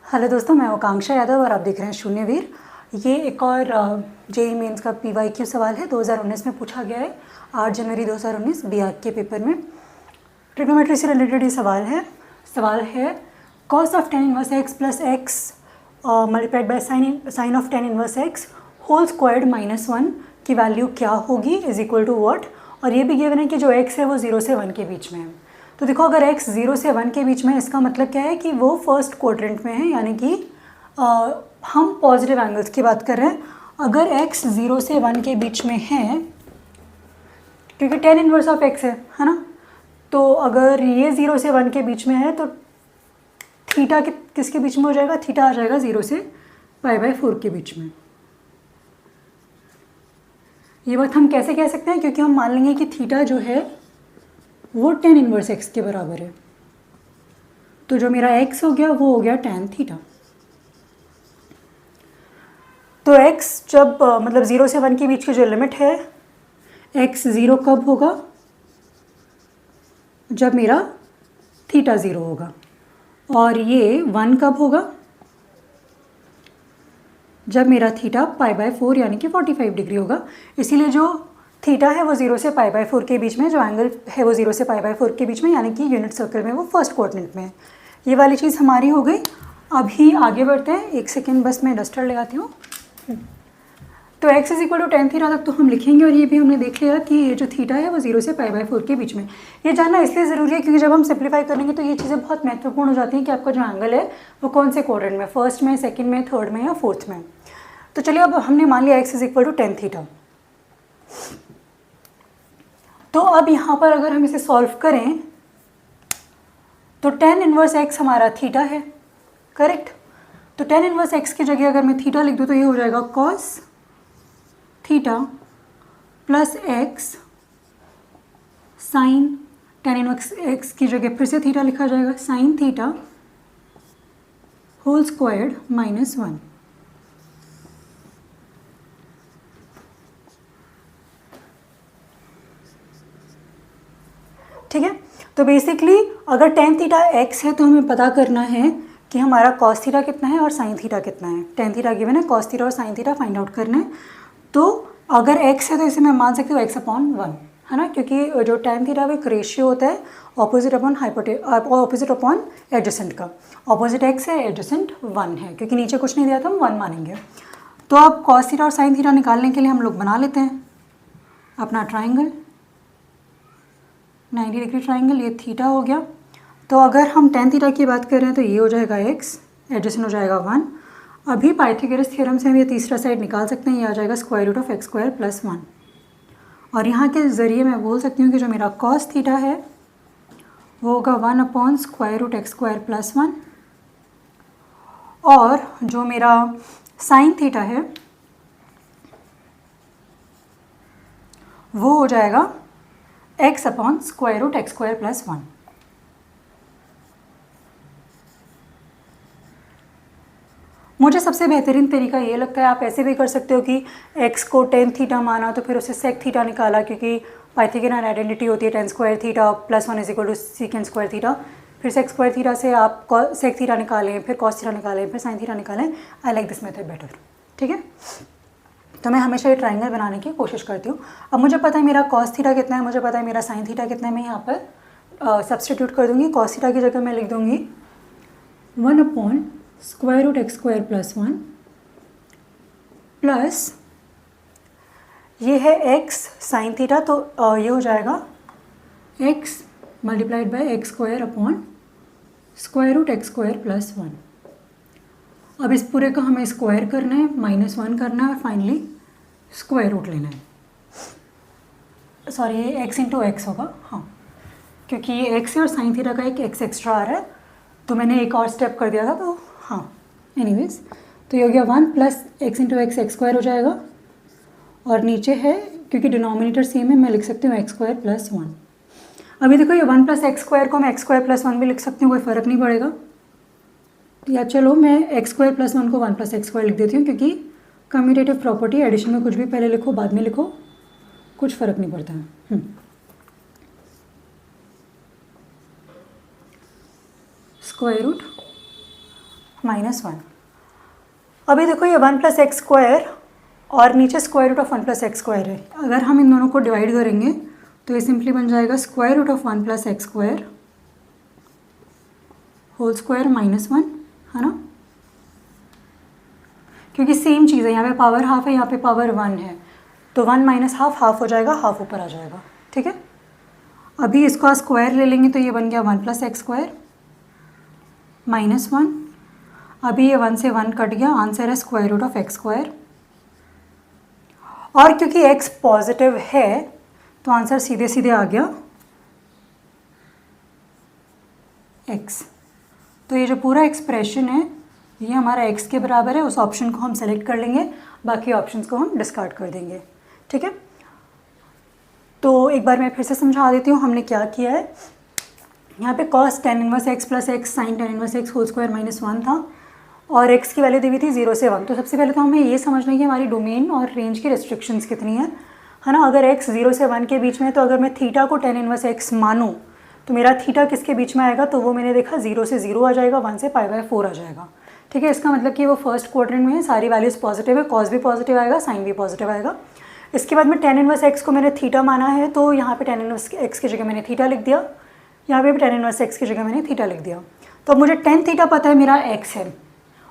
Hello दोस्तों, मैं आकांक्षा यादव और आप देख रहे हैं शून्यवीर। ये एक और जेईई मेंस का पीवाईक्यू सवाल है। 2019 में पूछा गया है, 8 जनवरी 2019 बीआर्क के पेपर में। ट्रिग्नोमेट्री से रिलेटेड ये सवाल है cos of tan inverse x plus x multiplied by sine of tan inverse x whole squared -1 की वैल्यू क्या होगी इज इक्वल टू व्हाट। और ये भी गिवन है कि जो x है वो 0 से 1 के बीच में है। तो देखो, अगर x 0 से 1 के बीच में, इसका मतलब क्या है कि वो फर्स्ट क्वाड्रेंट में है, यानी कि हम पॉजिटिव एंगल्स की बात कर रहे हैं। अगर x 0 से 1 के बीच में है, क्योंकि tan इनवर्स ऑफ x है ना, तो अगर ये 0 से 1 के बीच में है तो थीटा किसके बीच में हो जाएगा? थीटा आ जाएगा 0 से π/4 के बीच में। ये बात हम कैसे कह सकते हैं? क्योंकि हम मान लेंगे कि थीटा जो है वो tan इनवर्स x के बराबर है। तो जो मेरा x हो गया वो हो गया tan थीटा। तो x जब मतलब 0 से 1 के बीच की जो लिमिट है, x 0 कब होगा? जब मेरा थीटा 0 होगा। और ये 1 कब होगा? जब मेरा थीटा π/4 यानी कि 45 डिग्री होगा। इसीलिए जो थीटा है वो 0 से π/4 के बीच में, जो एंगल है वो 0 से π/4 के बीच में, यानी कि यूनिट सर्कल में वो फर्स्ट क्वाड्रेंट में है। ये वाली चीज़ हमारी हो गई। अभी आगे बढ़ते हैं, एक सेकेंड बस मैं डस्टर लगाती हूँ। तो x is equal to tan theta तक तो हम लिखेंगे, और ये भी हमने देख लिया कि ये जो थीटा है वो 0 से π/4 के बीच में। ये जानना इसलिए ज़रूरी है क्योंकि जब हम सिंप्लीफाई करेंगे तो ये चीज़ें बहुत महत्वपूर्ण हो जाती हैं कि आपका जो एंगल है वो कौन से क्वाड्रेंट में, फर्स्ट में, सेकेंड में, थर्ड में या फोर्थ में। तो चलिए, अब हमने मान लिया x is equal to tan theta. तो अब यहाँ पर अगर हम इसे सॉल्व करें तो tan इनवर्स x हमारा थीटा है, करेक्ट। तो tan इनवर्स x की जगह अगर मैं थीटा लिख दूँ तो ये हो जाएगा cos theta plus x sine tan inverse x की जगह फिर से थीटा लिखा जाएगा साइन थीटा होल स्क्वायर्ड -1। ठीक है। तो बेसिकली अगर tan थीटा x है तो हमें पता करना है कि हमारा cos थीटा कितना है और sin थीटा कितना है। tan थीटा गिवन है, cos थीटा और sin थीटा फाइंड आउट करना है। तो अगर x है तो इसे मैं मान सकती हूँ x/1, है ना, क्योंकि जो tan थीटा वो एक रेशियो होता है ऑपोजिट अपॉन एडजेसेंट का। ऑपोजिट x है, एडजेसेंट 1 है, क्योंकि नीचे कुछ नहीं दिया तो हम 1 मानेंगे। तो अब cos थीटा और sin थीटा निकालने के लिए हम लोग बना लेते हैं अपना ट्राइंगल, 90 डिग्री ट्राइंगल। ये थीटा हो गया। तो अगर हम tan थीटा की बात कर रहे हैं तो ये हो जाएगा x, एडजेसेंट हो जाएगा 1। अभी पाइथागोरस थ्योरम से हम ये तीसरा साइड निकाल सकते हैं, ये आ जाएगा √x² + 1। और यहाँ के ज़रिए मैं बोल सकती हूँ कि जो मेरा cos थीटा है वो होगा 1/√x² + 1, और जो मेरा sin थीटा है वो हो जाएगा x/√x² + 1। मुझे सबसे बेहतरीन तरीका ये लगता है, आप ऐसे भी कर सकते हो कि x को tan थीटा माना तो फिर उसे sec थीटा निकाला, क्योंकि पाइथागोरन आइडेंटिटी होती है tan² थीटा + 1 = sec² थीटा। फिर sec² थीटा से आप sec थीटा निकालें, फिर cos थीटा निकालें, फिर sin थीटा निकालें। I like this method better. ठीक है। तो मैं हमेशा ये ट्राइंगल बनाने की कोशिश करती हूँ। अब मुझे पता है मेरा cos थीटा कितना है, मुझे पता है मेरा sin थीटा कितना है। मैं यहाँ पर सब्सटीट्यूट कर दूँगी। cos थीटा की जगह मैं लिख दूँगी 1/√x² + 1 प्लस ये है x sin थीटा, तो ये हो जाएगा x × x² + 1। अब इस पूरे का हमें स्क्वायर करना है, -1 करना है और फाइनली स्क्वायर रूट लेना है। सॉरी, ये x × x होगा, हाँ, क्योंकि ये x है और sin थीटा का एक x एक्स्ट्रा आ रहा है, तो मैंने एक और स्टेप कर दिया था, तो हाँ, एनीवेज। तो ये हो गया 1 + x × x x² हो जाएगा, और नीचे है क्योंकि डिनोमिनेटर सेम है मैं लिख सकती हूँ x² + 1। अभी देखो, ये 1 + x² को मैं x² + 1 भी लिख सकती हूँ, कोई फ़र्क नहीं पड़ेगा। या चलो मैं x² + 1 को 1 + x² लिख देती हूँ, क्योंकि कम्यूटेटिव प्रॉपर्टी, एडिशन में कुछ भी पहले लिखो बाद में लिखो, कुछ फ़र्क नहीं पड़ता है। Square root -1। अभी देखो ये 1 + x² और नीचे स्क्वायर रूट ऑफ 1 + x² है। अगर हम इन दोनों को डिवाइड करेंगे तो ये सिंपली बन जाएगा square root of 1 + x² whole square -1, है ना, क्योंकि सेम चीज़ है, यहाँ पे पावर हाफ है, यहाँ पे पावर 1 है, तो 1 - हाफ हाफ हो जाएगा, हाफ ऊपर आ जाएगा। ठीक है, अभी इसको स्क्वायर ले लेंगे तो ये बन गया 1 + x² -1। अभी ये 1 से 1 कट गया, आंसर है स्क्वायर रूट ऑफ x²। और क्योंकि x पॉजिटिव है तो आंसर सीधे सीधे आ गया x। तो ये जो पूरा एक्सप्रेशन है ये हमारा x के बराबर है। उस ऑप्शन को हम सेलेक्ट कर लेंगे, बाकी ऑप्शंस को हम डिस्कार्ड कर देंगे। ठीक है, तो एक बार मैं फिर से समझा देती हूँ हमने क्या किया है। यहाँ पे cos tan inverse x + x sin tan inverse x whole square -1 था और x की वैल्यू दी हुई थी 0 से 1। तो सबसे पहले तो हमें ये समझना है कि हमारी डोमेन और रेंज की रिस्ट्रिक्शंस कितनी है ना। अगर x 0 से 1 के बीच में है तो अगर मैं थीटा को tan इनवर्स x मानूँ तो मेरा थीटा किसके बीच में आएगा, तो वो मैंने देखा 0 से 0 आ जाएगा, 1 से π/4 आ जाएगा। ठीक है, इसका मतलब कि वो फर्स्ट क्वाड्रेंट में है, सारी वैल्यूज़ पॉजिटिव है, cos भी पॉजिटिव आएगा, साइन भी पॉजिटिव आएगा। इसके बाद में tan इनवर्स x को मैंने थीटा माना है तो यहाँ पे tan इनवर्स x की जगह मैंने थीटा लिख दिया, यहाँ पे भी tan इनवर्स x की जगह मैंने थीटा लिख दिया। तो अब मुझे tan थीटा पता है मेरा x है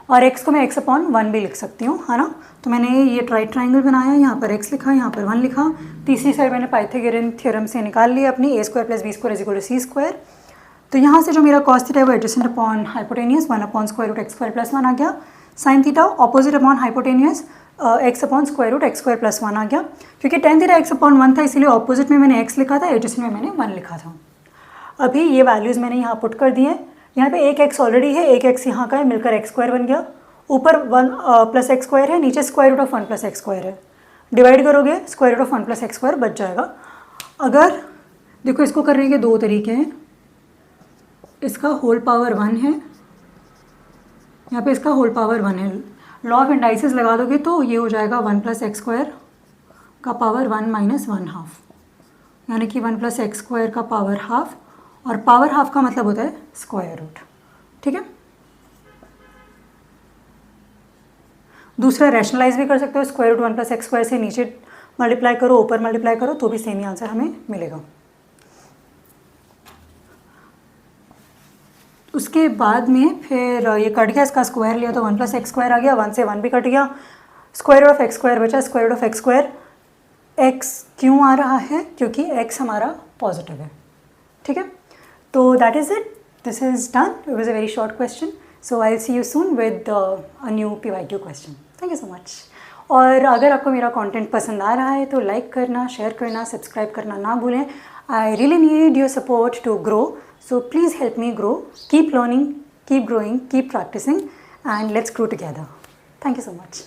और x को मैं x/1 भी लिख सकती हूँ, है ना। तो मैंने ये राइट ट्राइंगल बनाया, यहाँ पर x लिखा, यहाँ पर 1 लिखा। तीसरी साइड मैंने पाइथागोरियन थ्योरम से निकाल लिया अपनी a² + b² = c²। तो यहाँ से जो मेरा cos थीटा है वो एडजेसेंट अपॉन हाइपोटेनियस 1/√x² + 1 आ गया। Sine theta opposite upon hypotenuse x/√x² + 1 आ गया। क्योंकि tan थीटा x/1 था इसीलिए ऑपोजिट में मैंने x लिखा था, एडजेसेंट में मैंने 1 लिखा था। अभी ये वैल्यूज़ मैंने यहाँ पुट कर दी है। यहाँ पे एक x ऑलरेडी है, एक x यहाँ का है, मिलकर x² बन गया। ऊपर 1 + x² है, नीचे स्क्वायर रूट ऑफ 1 + x² है। डिवाइड करोगे स्क्वायर रूट ऑफ 1 + x² बच जाएगा। अगर देखो इसको करने के दो तरीके हैं, इसका होल पावर 1 है, यहाँ पे इसका होल पावर 1 है। लॉ ऑफ इंडाइसिस लगा दोगे तो ये हो जाएगा 1 + x² का पावर 1 - 1/2, यानी कि 1 + x² का पावर हाफ, और पावर हाफ का मतलब होता है स्क्वायर रूट। ठीक है, दूसरा रैशनलाइज भी कर सकते हो, स्क्वायर रूट 1 + x² से नीचे मल्टीप्लाई करो, ऊपर मल्टीप्लाई करो तो भी सेम ही आंसर हमें मिलेगा। उसके बाद में फिर ये कट गया, इसका स्क्वायर लिया तो 1 + x² आ गया, 1 से 1 भी कट गया, स्क्वायर रूट ऑफ x² बचा। Square root of x² x क्यों आ रहा है, क्योंकि x हमारा पॉजिटिव है। ठीक है, तो that is it, this is done. It was a very short question, so I will see you soon with a new PYQ question. Thank you so much. और अगर आपको मेरा कंटेंट पसंद आ रहा है तो लाइक करना, शेयर करना, सब्सक्राइब करना ना भूलें। I really need your support to grow, so please help me grow, keep learning, keep growing, keep practicing, and let's grow together. Thank you so much.